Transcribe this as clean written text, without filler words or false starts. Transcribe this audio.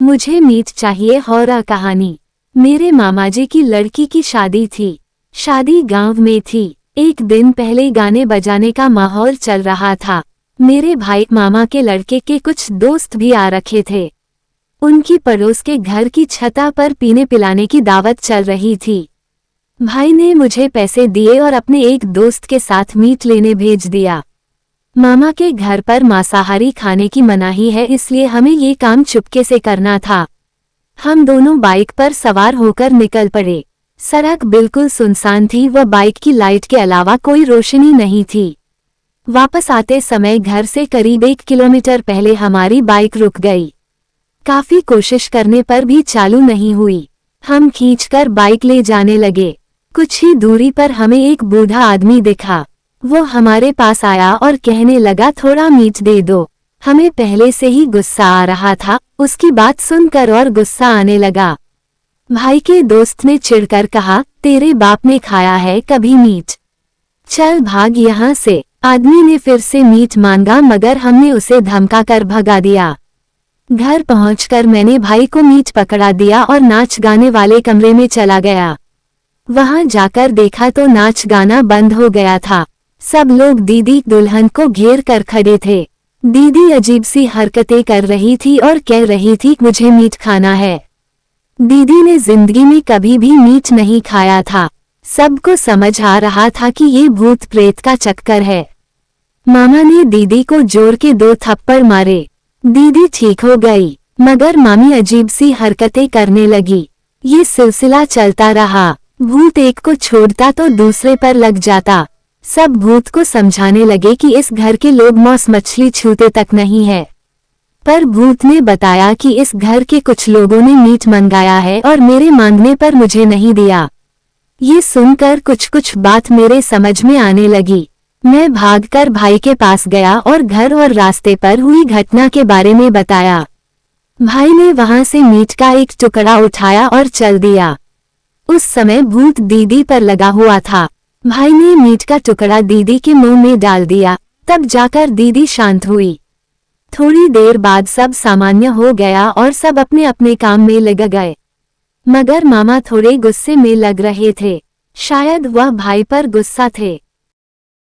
मुझे मीट चाहिए। हॉरर कहानी। मेरे मामाजी की लड़की की शादी थी। शादी गांव में थी। एक दिन पहले गाने बजाने का माहौल चल रहा था। मेरे भाई मामा के लड़के के कुछ दोस्त भी आ रखे थे। उनकी पड़ोस के घर की छता पर पीने पिलाने की दावत चल रही थी। भाई ने मुझे पैसे दिए और अपने एक दोस्त के साथ मीट लेने भेज दिया। मामा के घर पर मांसाहारी खाने की मनाही है, इसलिए हमें ये काम चुपके से करना था। हम दोनों बाइक पर सवार होकर निकल पड़े। सड़क बिल्कुल सुनसान थी व बाइक की लाइट के अलावा कोई रोशनी नहीं थी। वापस आते समय घर से करीब 1 किलोमीटर पहले हमारी बाइक रुक गई। काफी कोशिश करने पर भी चालू नहीं हुई। हम खींचकर बाइक ले जाने लगे। कुछ ही दूरी पर हमें एक बूढ़ा आदमी दिखा। वो हमारे पास आया और कहने लगा, थोड़ा मीट दे दो। हमें पहले से ही गुस्सा आ रहा था, उसकी बात सुनकर और गुस्सा आने लगा। भाई के दोस्त ने चिढ़कर कहा, तेरे बाप ने खाया है कभी मीट? चल भाग यहाँ से। आदमी ने फिर से मीट मांगा, मगर हमने उसे धमका कर भगा दिया। घर पहुंचकर मैंने भाई को मीट पकड़ा दिया और नाच गाने वाले कमरे में चला गया। वहां जाकर देखा तो नाच गाना बंद हो गया था। सब लोग दीदी दुल्हन को घेर कर खड़े थे। दीदी अजीब सी हरकतें कर रही थी और कह रही थी, मुझे मीट खाना है। दीदी ने जिंदगी में कभी भी मीट नहीं खाया था। सबको समझ आ रहा था कि ये भूत प्रेत का चक्कर है। मामा ने दीदी को जोर के 2 थप्पड़ मारे। दीदी ठीक हो गई, मगर मामी अजीब सी हरकतें करने लगी। ये सिलसिला चलता रहा। भूत एक को छोड़ता तो दूसरे पर लग जाता। सब भूत को समझाने लगे कि इस घर के लोग मांस मछली छूते तक नहीं है। पर भूत ने बताया कि इस घर के कुछ लोगों ने मीट मंगाया है और मेरे मांगने पर मुझे नहीं दिया। ये सुनकर कुछ बात मेरे समझ में आने लगी। मैं भागकर भाई के पास गया और घर और रास्ते पर हुई घटना के बारे में बताया। भाई ने वहां से मीट का एक टुकड़ा उठाया और चल दिया। उस समय भूत दीदी पर लगा हुआ था। भाई ने मीट का टुकड़ा दीदी के मुंह में डाल दिया, तब जाकर दीदी शांत हुई। थोड़ी देर बाद सब सामान्य हो गया और सब अपने अपने काम में लग गए। मगर मामा थोड़े गुस्से में लग रहे थे। शायद वह भाई पर गुस्सा थे।